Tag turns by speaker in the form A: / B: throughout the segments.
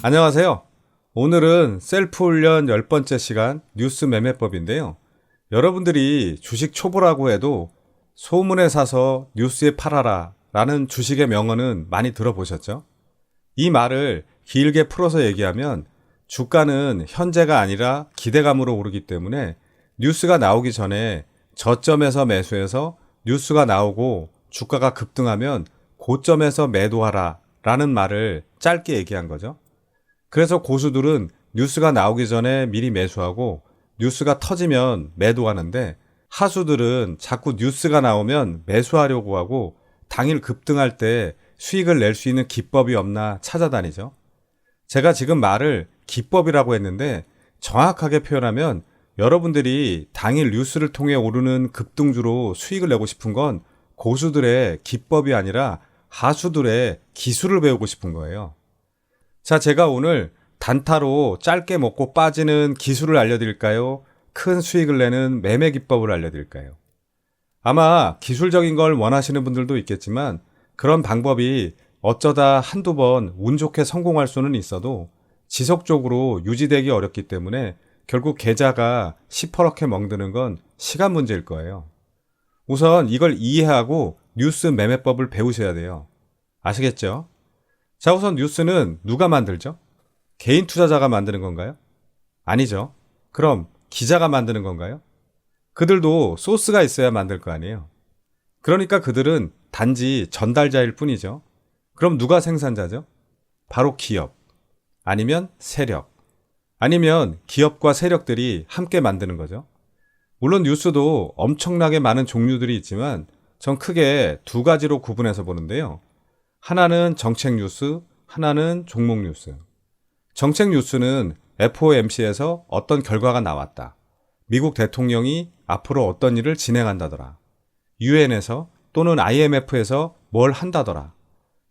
A: 안녕하세요. 오늘은 셀프 훈련 10번째 시간 뉴스 매매법인데요. 여러분들이 주식 초보라고 해도 소문에 사서 뉴스에 팔아라 라는 주식의 명언은 많이 들어보셨죠? 이 말을 길게 풀어서 얘기하면 주가는 현재가 아니라 기대감으로 오르기 때문에 뉴스가 나오기 전에 저점에서 매수해서 뉴스가 나오고 주가가 급등하면 고점에서 매도하라 라는 말을 짧게 얘기한 거죠. 그래서 고수들은 뉴스가 나오기 전에 미리 매수하고 뉴스가 터지면 매도하는데 하수들은 자꾸 뉴스가 나오면 매수하려고 하고 당일 급등할 때 수익을 낼 수 있는 기법이 없나 찾아다니죠. 제가 지금 말을 기법이라고 했는데 정확하게 표현하면 여러분들이 당일 뉴스를 통해 오르는 급등주로 수익을 내고 싶은 건 고수들의 기법이 아니라 하수들의 기술을 배우고 싶은 거예요. 자, 제가 오늘 단타로 짧게 먹고 빠지는 기술을 알려드릴까요? 큰 수익을 내는 매매 기법을 알려드릴까요? 아마 기술적인 걸 원하시는 분들도 있겠지만 그런 방법이 어쩌다 한두 번 운 좋게 성공할 수는 있어도 지속적으로 유지되기 어렵기 때문에 결국 계좌가 시퍼렇게 멍드는 건 시간 문제일 거예요. 우선 이걸 이해하고 뉴스 매매법을 배우셔야 돼요. 아시겠죠? 자, 우선 뉴스는 누가 만들죠? 개인 투자자가 만드는 건가요? 아니죠. 그럼 기자가 만드는 건가요? 그들도 소스가 있어야 만들 거 아니에요. 그러니까 그들은 단지 전달자일 뿐이죠. 그럼 누가 생산자죠? 바로 기업, 아니면 세력, 아니면 기업과 세력들이 함께 만드는 거죠. 물론 뉴스도 엄청나게 많은 종류들이 있지만 전 크게 두 가지로 구분해서 보는데요. 하나는 정책 뉴스, 하나는 종목 뉴스. 정책 뉴스는 FOMC에서 어떤 결과가 나왔다. 미국 대통령이 앞으로 어떤 일을 진행한다더라. UN에서 또는 IMF에서 뭘 한다더라.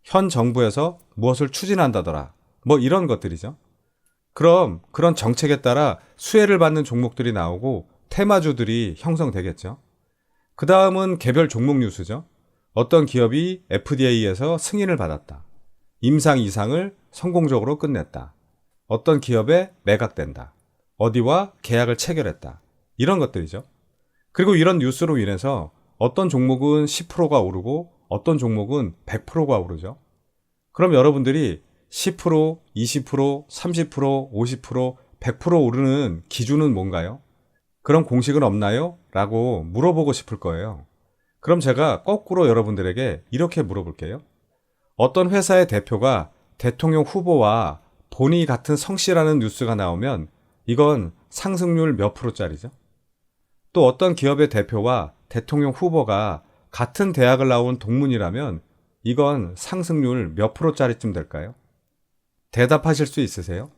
A: 현 정부에서 무엇을 추진한다더라. 뭐 이런 것들이죠. 그럼 그런 정책에 따라 수혜를 받는 종목들이 나오고 테마주들이 형성되겠죠. 그 다음은 개별 종목 뉴스죠. 어떤 기업이 FDA에서 승인을 받았다. 임상 이상을 성공적으로 끝냈다. 어떤 기업에 매각된다. 어디와 계약을 체결했다. 이런 것들이죠. 그리고 이런 뉴스로 인해서 어떤 종목은 10%가 오르고 어떤 종목은 100%가 오르죠. 그럼 여러분들이 10%, 20%, 30%, 50%, 100% 오르는 기준은 뭔가요? 그런 공식은 없나요? 라고 물어보고 싶을 거예요. 그럼 제가 거꾸로 여러분들에게 이렇게 물어볼게요. 어떤 회사의 대표가 대통령 후보와 본이 같은 성씨라는 뉴스가 나오면 이건 상승률 몇 프로짜리죠? 또 어떤 기업의 대표와 대통령 후보가 같은 대학을 나온 동문이라면 이건 상승률 몇 프로짜리쯤 될까요? 대답하실 수 있으세요?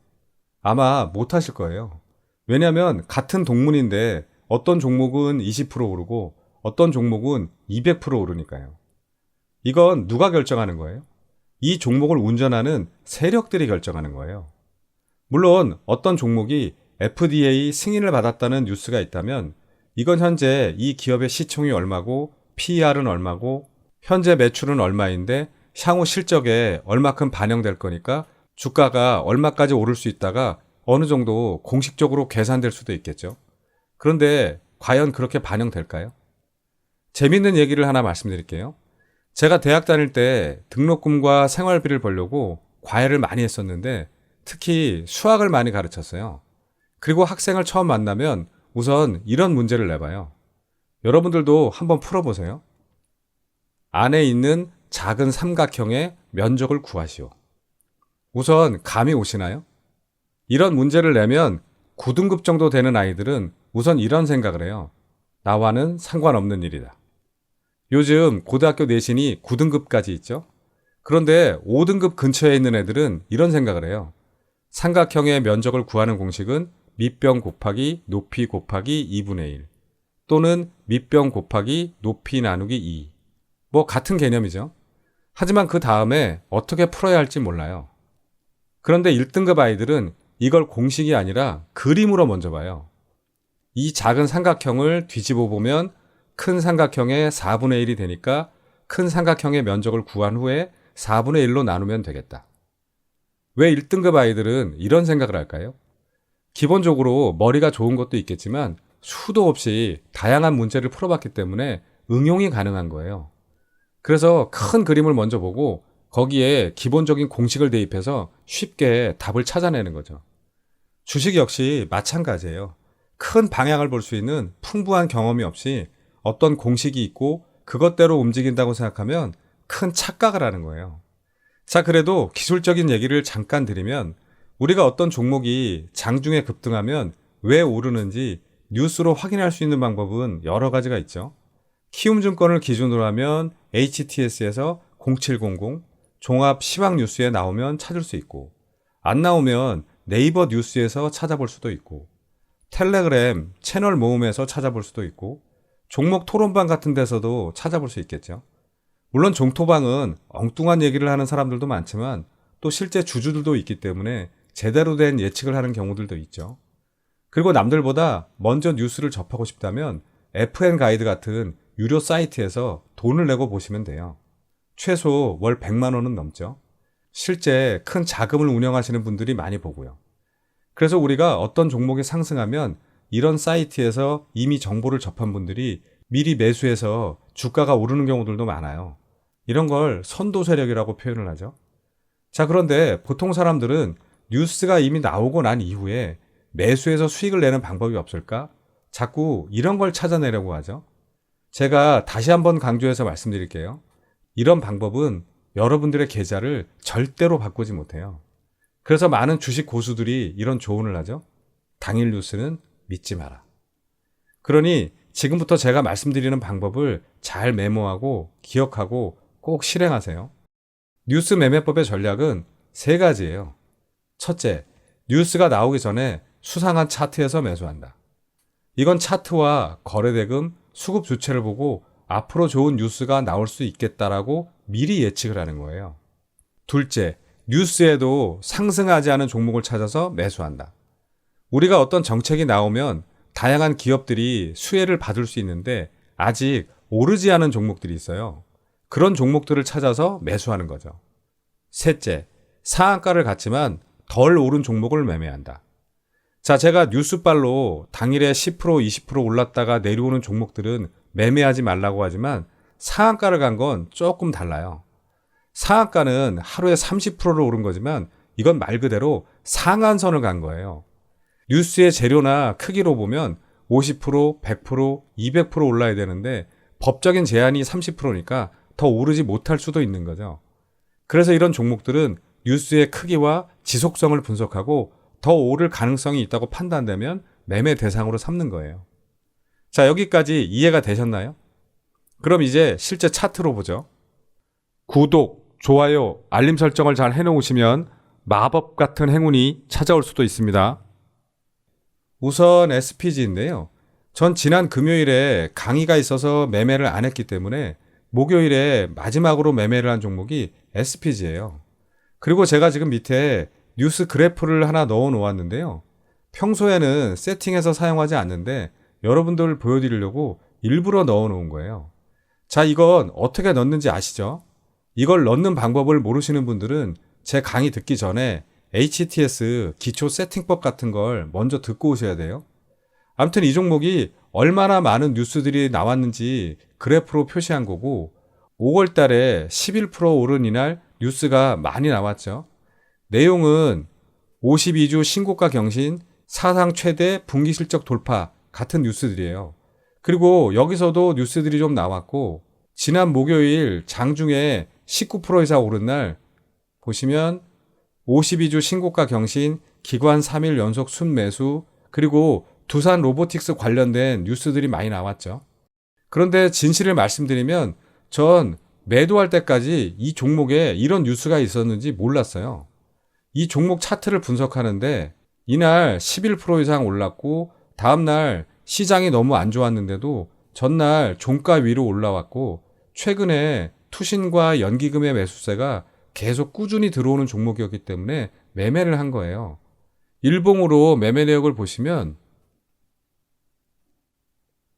A: 아마 못하실 거예요. 왜냐하면 같은 동문인데 어떤 종목은 20% 오르고 어떤 종목은 200% 오르니까요. 이건 누가 결정하는 거예요? 이 종목을 운전하는 세력들이 결정하는 거예요. 물론 어떤 종목이 FDA 승인을 받았다는 뉴스가 있다면 이건 현재 이 기업의 시총이 얼마고 PER은 얼마고 현재 매출은 얼마인데 향후 실적에 얼마큼 반영될 거니까 주가가 얼마까지 오를 수 있다가 어느 정도 공식적으로 계산될 수도 있겠죠. 그런데 과연 그렇게 반영될까요? 재밌는 얘기를 하나 말씀드릴게요. 제가 대학 다닐 때 등록금과 생활비를 벌려고 과외를 많이 했었는데 특히 수학을 많이 가르쳤어요. 그리고 학생을 처음 만나면 우선 이런 문제를 내봐요. 여러분들도 한번 풀어보세요. 안에 있는 작은 삼각형의 면적을 구하시오. 우선 감이 오시나요? 이런 문제를 내면 9등급 정도 되는 아이들은 우선 이런 생각을 해요. 나와는 상관없는 일이다. 요즘 고등학교 내신이 9등급까지 있죠? 그런데 5등급 근처에 있는 애들은 이런 생각을 해요. 삼각형의 면적을 구하는 공식은 밑변 곱하기 높이 곱하기 2분의 1 또는 밑변 곱하기 높이 나누기 2. 뭐 같은 개념이죠. 하지만 그 다음에 어떻게 풀어야 할지 몰라요. 그런데 1등급 아이들은 이걸 공식이 아니라 그림으로 먼저 봐요. 이 작은 삼각형을 뒤집어 보면 큰 삼각형의 4분의 1이 되니까 큰 삼각형의 면적을 구한 후에 4분의 1로 나누면 되겠다. 왜 1등급 아이들은 이런 생각을 할까요? 기본적으로 머리가 좋은 것도 있겠지만 수도 없이 다양한 문제를 풀어봤기 때문에 응용이 가능한 거예요. 그래서 큰 그림을 먼저 보고 거기에 기본적인 공식을 대입해서 쉽게 답을 찾아내는 거죠. 주식 역시 마찬가지예요. 큰 방향을 볼 수 있는 풍부한 경험이 없이 어떤 공식이 있고 그것대로 움직인다고 생각하면 큰 착각을 하는 거예요. 자, 그래도 기술적인 얘기를 잠깐 드리면 우리가 어떤 종목이 장중에 급등하면 왜 오르는지 뉴스로 확인할 수 있는 방법은 여러 가지가 있죠. 키움증권을 기준으로 하면 HTS에서 0700 종합 시황 뉴스에 나오면 찾을 수 있고, 안 나오면 네이버 뉴스에서 찾아볼 수도 있고, 텔레그램 채널 모음에서 찾아볼 수도 있고, 종목 토론방 같은 데서도 찾아볼 수 있겠죠. 물론 종토방은 엉뚱한 얘기를 하는 사람들도 많지만 또 실제 주주들도 있기 때문에 제대로 된 예측을 하는 경우들도 있죠. 그리고 남들보다 먼저 뉴스를 접하고 싶다면 FN 가이드 같은 유료 사이트에서 돈을 내고 보시면 돼요. 최소 월 100만 원은 넘죠. 실제 큰 자금을 운영하시는 분들이 많이 보고요. 그래서 우리가 어떤 종목이 상승하면 이런 사이트에서 이미 정보를 접한 분들이 미리 매수해서 주가가 오르는 경우들도 많아요. 이런 걸 선도 세력이라고 표현을 하죠. 자, 그런데 보통 사람들은 뉴스가 이미 나오고 난 이후에 매수해서 수익을 내는 방법이 없을까? 자꾸 이런 걸 찾아내려고 하죠. 제가 다시 한번 강조해서 말씀드릴게요. 이런 방법은 여러분들의 계좌를 절대로 바꾸지 못해요. 그래서 많은 주식 고수들이 이런 조언을 하죠. 당일 뉴스는 믿지 마라. 그러니 지금부터 제가 말씀드리는 방법을 잘 메모하고 기억하고 꼭 실행하세요. 뉴스 매매법의 전략은 세 가지예요. 첫째, 뉴스가 나오기 전에 수상한 차트에서 매수한다. 이건 차트와 거래대금, 수급 주체를 보고 앞으로 좋은 뉴스가 나올 수 있겠다라고 미리 예측을 하는 거예요. 둘째, 뉴스에도 상승하지 않은 종목을 찾아서 매수한다. 우리가 어떤 정책이 나오면 다양한 기업들이 수혜를 받을 수 있는데 아직 오르지 않은 종목들이 있어요. 그런 종목들을 찾아서 매수하는 거죠. 셋째, 상한가를 갖지만 덜 오른 종목을 매매한다. 자, 제가 뉴스발로 당일에 10%, 20% 올랐다가 내려오는 종목들은 매매하지 말라고 하지만 상한가를 간 건 조금 달라요. 상한가는 하루에 30%를 오른 거지만 이건 말 그대로 상한선을 간 거예요. 뉴스의 재료나 크기로 보면 50%, 100%, 200% 올라야 되는데 법적인 제한이 30%니까 더 오르지 못할 수도 있는 거죠. 그래서 이런 종목들은 뉴스의 크기와 지속성을 분석하고 더 오를 가능성이 있다고 판단되면 매매 대상으로 삼는 거예요. 자, 여기까지 이해가 되셨나요? 그럼 이제 실제 차트로 보죠. 구독, 좋아요, 알림 설정을 잘 해놓으시면 마법 같은 행운이 찾아올 수도 있습니다. 우선 SPG인데요. 전 지난 금요일에 강의가 있어서 매매를 안 했기 때문에 목요일에 마지막으로 매매를 한 종목이 SPG예요. 그리고 제가 지금 밑에 뉴스 그래프를 하나 넣어 놓았는데요. 평소에는 세팅해서 사용하지 않는데 여러분들 보여드리려고 일부러 넣어 놓은 거예요. 자, 이건 어떻게 넣는지 아시죠? 이걸 넣는 방법을 모르시는 분들은 제 강의 듣기 전에 HTS 기초 세팅법 같은 걸 먼저 듣고 오셔야 돼요. 아무튼 이 종목이 얼마나 많은 뉴스들이 나왔는지 그래프로 표시한 거고 5월 달에 11% 오른 이날 뉴스가 많이 나왔죠. 내용은 52주 신고가 경신, 사상 최대 분기 실적 돌파 같은 뉴스들이에요. 그리고 여기서도 뉴스들이 좀 나왔고 지난 목요일 장중에 19% 이상 오른 날 보시면 52주 신고가 경신, 기관 3일 연속 순매수, 그리고 두산 로보틱스 관련된 뉴스들이 많이 나왔죠. 그런데 진실을 말씀드리면 전 매도할 때까지 이 종목에 이런 뉴스가 있었는지 몰랐어요. 이 종목 차트를 분석하는데 이날 11% 이상 올랐고 다음날 시장이 너무 안 좋았는데도 전날 종가 위로 올라왔고 최근에 투신과 연기금의 매수세가 계속 꾸준히 들어오는 종목이었기 때문에 매매를 한 거예요. 일봉으로 매매 내역을 보시면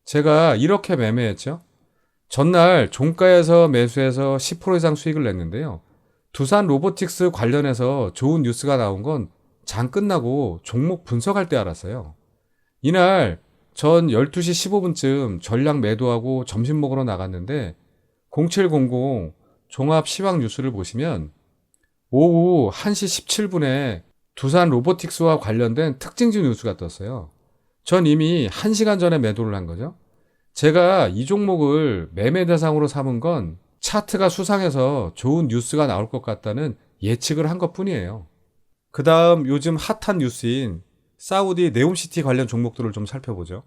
A: 제가 이렇게 매매했죠. 전날 종가에서 매수해서 10% 이상 수익을 냈는데요. 두산 로보틱스 관련해서 좋은 뉴스가 나온 건 장 끝나고 종목 분석할 때 알았어요. 이날 전 12시 15분쯤 전량 매도하고 점심 먹으러 나갔는데 0700 종합 시황 뉴스를 보시면 오후 1시 17분에 두산 로보틱스와 관련된 특징주 뉴스가 떴어요. 전 이미 1시간 전에 매도를 한 거죠. 제가 이 종목을 매매 대상으로 삼은 건 차트가 수상해서 좋은 뉴스가 나올 것 같다는 예측을 한 것뿐이에요. 그 다음 요즘 핫한 뉴스인 사우디 네옴시티 관련 종목들을 좀 살펴보죠.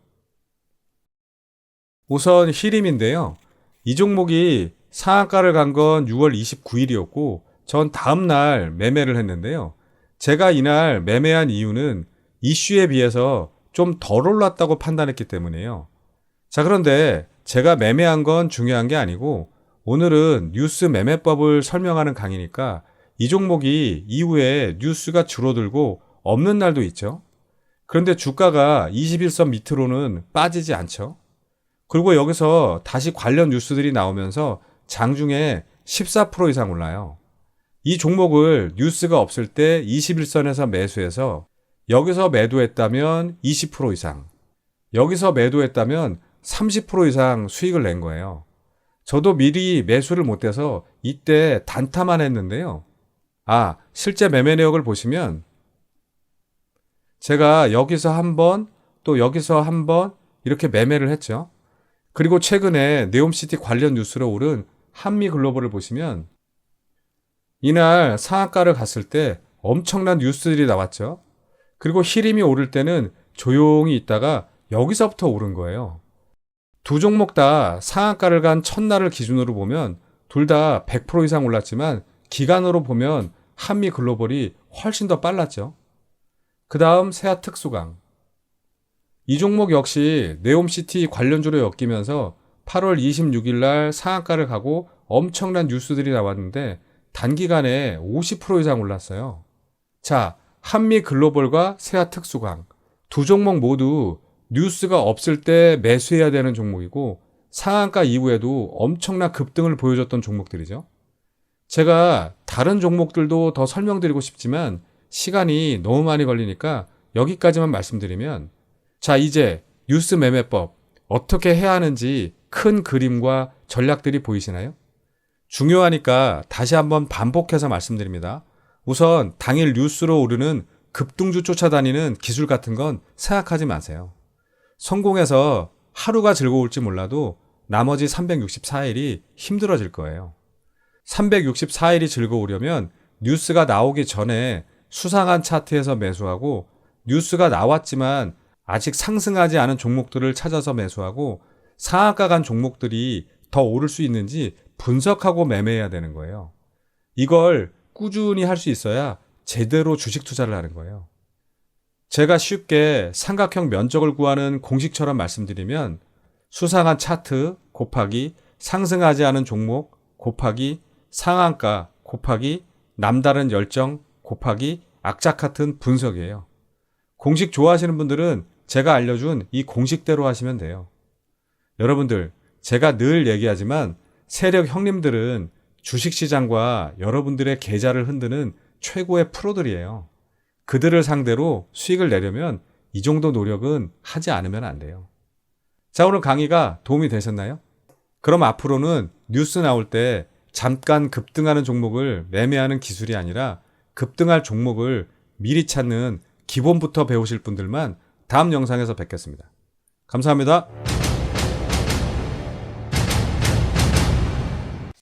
A: 우선 히림인데요. 이 종목이 상한가를 간 건 6월 29일이었고 전 다음날 매매를 했는데요. 제가 이날 매매한 이유는 이슈에 비해서 좀 덜 올랐다고 판단했기 때문이에요. 자, 그런데 제가 매매한 건 중요한 게 아니고 오늘은 뉴스 매매법을 설명하는 강의니까 이 종목이 이후에 뉴스가 줄어들고 없는 날도 있죠. 그런데 주가가 21선 밑으로는 빠지지 않죠. 그리고 여기서 다시 관련 뉴스들이 나오면서 장중에 14% 이상 올라요. 이 종목을 뉴스가 없을 때 21선에서 매수해서 여기서 매도했다면 20% 이상, 여기서 매도했다면 30% 이상 수익을 낸 거예요. 저도 미리 매수를 못해서 이때 단타만 했는데요. 실제 매매 내역을 보시면 제가 여기서 한 번, 또 여기서 한 번 이렇게 매매를 했죠. 그리고 최근에 네옴시티 관련 뉴스로 오른 한미글로벌을 보시면 이날 상한가를 갔을 때 엄청난 뉴스들이 나왔죠. 그리고 히림이 오를 때는 조용히 있다가 여기서부터 오른 거예요. 두 종목 다 상한가를 간 첫날을 기준으로 보면 둘 다 100% 이상 올랐지만 기간으로 보면 한미글로벌이 훨씬 더 빨랐죠. 그 다음 세아특수강. 이 종목 역시 네옴시티 관련주로 엮이면서 8월 26일 날 상한가를 가고 엄청난 뉴스들이 나왔는데 단기간에 50% 이상 올랐어요. 자, 한미글로벌과 세아특수강. 두 종목 모두 뉴스가 없을 때 매수해야 되는 종목이고 상한가 이후에도 엄청난 급등을 보여줬던 종목들이죠. 제가 다른 종목들도 더 설명드리고 싶지만 시간이 너무 많이 걸리니까 여기까지만 말씀드리면 자, 이제 뉴스 매매법 어떻게 해야 하는지 큰 그림과 전략들이 보이시나요? 중요하니까 다시 한번 반복해서 말씀드립니다. 우선 당일 뉴스로 오르는 급등주 쫓아다니는 기술 같은 건 생각하지 마세요. 성공해서 하루가 즐거울지 몰라도 나머지 364일이 힘들어질 거예요. 364일이 즐거우려면 뉴스가 나오기 전에 수상한 차트에서 매수하고 뉴스가 나왔지만 아직 상승하지 않은 종목들을 찾아서 매수하고 상한가 간 종목들이 더 오를 수 있는지 분석하고 매매해야 되는 거예요. 이걸 꾸준히 할 수 있어야 제대로 주식 투자를 하는 거예요. 제가 쉽게 삼각형 면적을 구하는 공식처럼 말씀드리면 수상한 차트 곱하기 상승하지 않은 종목 곱하기 상한가 곱하기 남다른 열정 곱하기 악착 같은 분석이에요. 공식 좋아하시는 분들은 제가 알려준 이 공식대로 하시면 돼요. 여러분들, 제가 늘 얘기하지만 세력 형님들은 주식시장과 여러분들의 계좌를 흔드는 최고의 프로들이에요. 그들을 상대로 수익을 내려면 이 정도 노력은 하지 않으면 안 돼요. 자, 오늘 강의가 도움이 되셨나요? 그럼 앞으로는 뉴스 나올 때 잠깐 급등하는 종목을 매매하는 기술이 아니라 급등할 종목을 미리 찾는 기본부터 배우실 분들만 다음 영상에서 뵙겠습니다. 감사합니다.